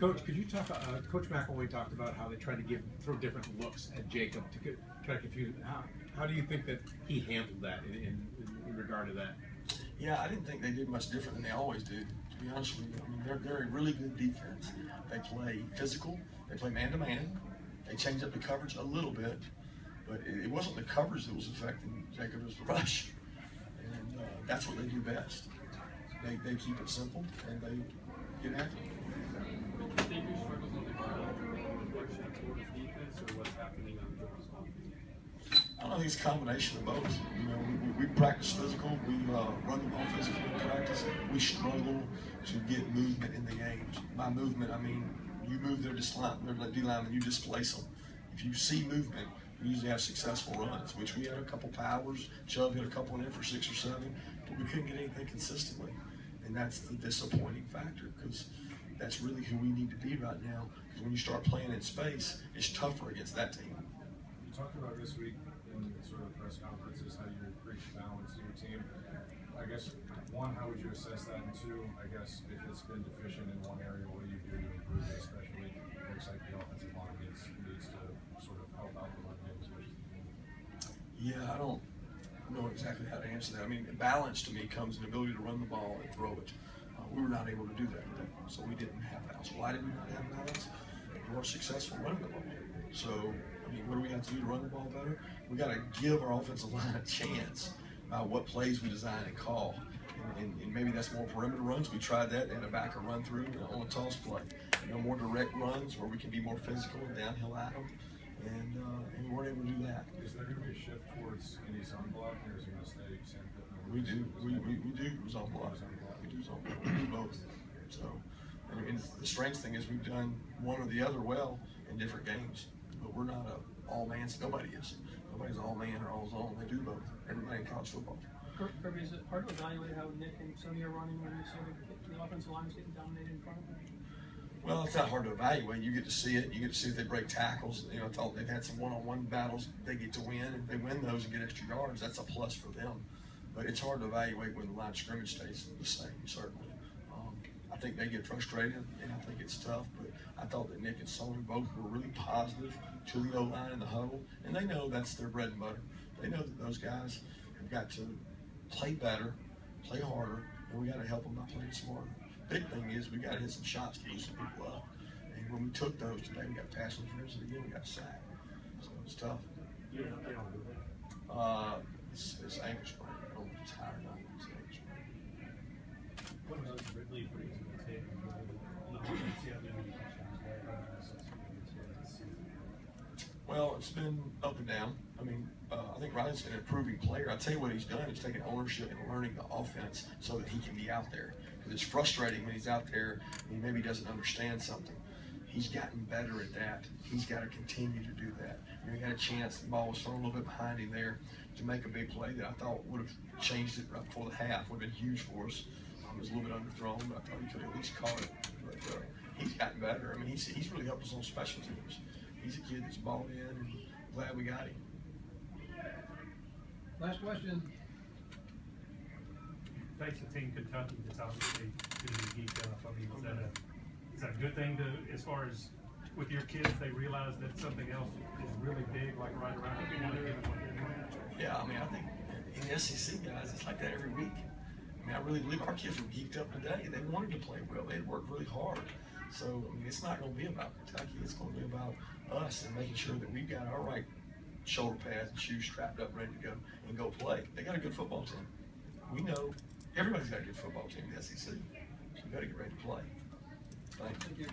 Coach, could you talk? Coach McElwain talked about how they tried to throw different looks at Jacob to try to confuse him. How do you think that he handled that in regard to that? Yeah, I didn't think they did much different than they always do. To be honest with you, I mean they're a really good defense. They play physical. They play man-to-man. They change up the coverage a little bit, but it wasn't the coverage that was affecting Jacob. It was the rush, and that's what they do best. They keep it simple and they get after it. Do you think your struggles on the ground are a reflection of Florida's defense or what's happening on Georgia's offense? I don't think it's a combination of both. You know, we practice physical. We run the ball physically in practice. We struggle to get movement in the games. By movement, I mean you move their D lineman, you displace them. If you see movement, we usually have successful runs, which we had a couple powers. Chubb hit a couple in for 6 or 7, but we couldn't get anything consistently. And that's the disappointing factor, because that's really who we need to be right now. Because when you start playing in space, it's tougher against that team. You talked about this week in sort of press conferences how you increase balance in your team. I guess, one, how would you assess that? And two, I guess, if it's been deficient in one area, what do you do to improve it, especially it looks like the offensive line needs to sort of help out the run game as much as it can? Yeah, I don't know exactly how to answer that. I mean, balance to me comes in the ability to run the ball and throw it. We were not able to do that today, so we didn't have balance. Why did we not have balance? We weren't successful running the ball. So, I mean, what do we have to do to run the ball better? We got to give our offensive line a chance about what plays we design and call. And maybe that's more perimeter runs. We tried that and a backer run through on a toss play. You know, more direct runs where we can be more physical and downhill at them. And we weren't able to do that. Is there going to be a shift towards any zone blocking, or is it going to stay same? We do zone block. We do zone block. We do both. So, and the strange thing is we've done one or the other well in different games, but we're not all-man. Nobody is. Nobody's all-man or all-zone. They do both. Everybody in college football. Kirby, is it hard to evaluate how Nick and Sonny are running when you see the offensive line is getting dominated in front of them? Well, it's not hard to evaluate. You get to see it. You get to see if they break tackles. You know, they've had some one-on-one battles they get to win. If they win those and get extra yards, that's a plus for them. But it's hard to evaluate when the line of scrimmage stays the same, certainly. I think they get frustrated, and I think it's tough. But I thought that Nick and Sonny both were really positive to the O-line in the huddle, and they know that's their bread and butter. They know that those guys have got to play better, play harder, and we got to help them by playing smarter. Big thing is we got to hit some shots to loosen people up. And when we took those today, we got pass interference, and again we got sacked. So it's tough. Yeah, they don't do that. It's ankle sprain. I don't know if it's higher or not. It's ankle sprain. What does Ridley bring to the table? You know, see how many touchdowns Well, it's been up and down. I mean, I think Ryan's an improving player. I tell you what he's done is taking ownership and learning the offense so that he can be out there. Because it's frustrating when he's out there and he maybe doesn't understand something. He's gotten better at that. He's got to continue to do that. You know, he had a chance. The ball was thrown a little bit behind him there to make a big play that I thought would have changed it right before the half. Would have been huge for us. It was a little bit underthrown, but I thought he could have at least caught it. But he's gotten better. I mean, he's really helped us on special teams. He's a kid that's balled in, and glad we got him. Last question. Facing Team Kentucky that's obviously going to be geeked up. I mean, is that a good thing to, as far as with your kids, they realize that something else is really big, like right around the corner? Yeah, I mean, I think in the SEC, guys, it's like that every week. I mean, I really believe our kids were geeked up today. They wanted to play well. They had worked really hard. So, I mean, it's not going to be about Kentucky. It's going to be about us and making sure that we've got our right shoulder pads and shoes strapped up, ready to go and go play. They got a good football team. We know everybody's got a good football team in the SEC. So we got to get ready to play. Thank you.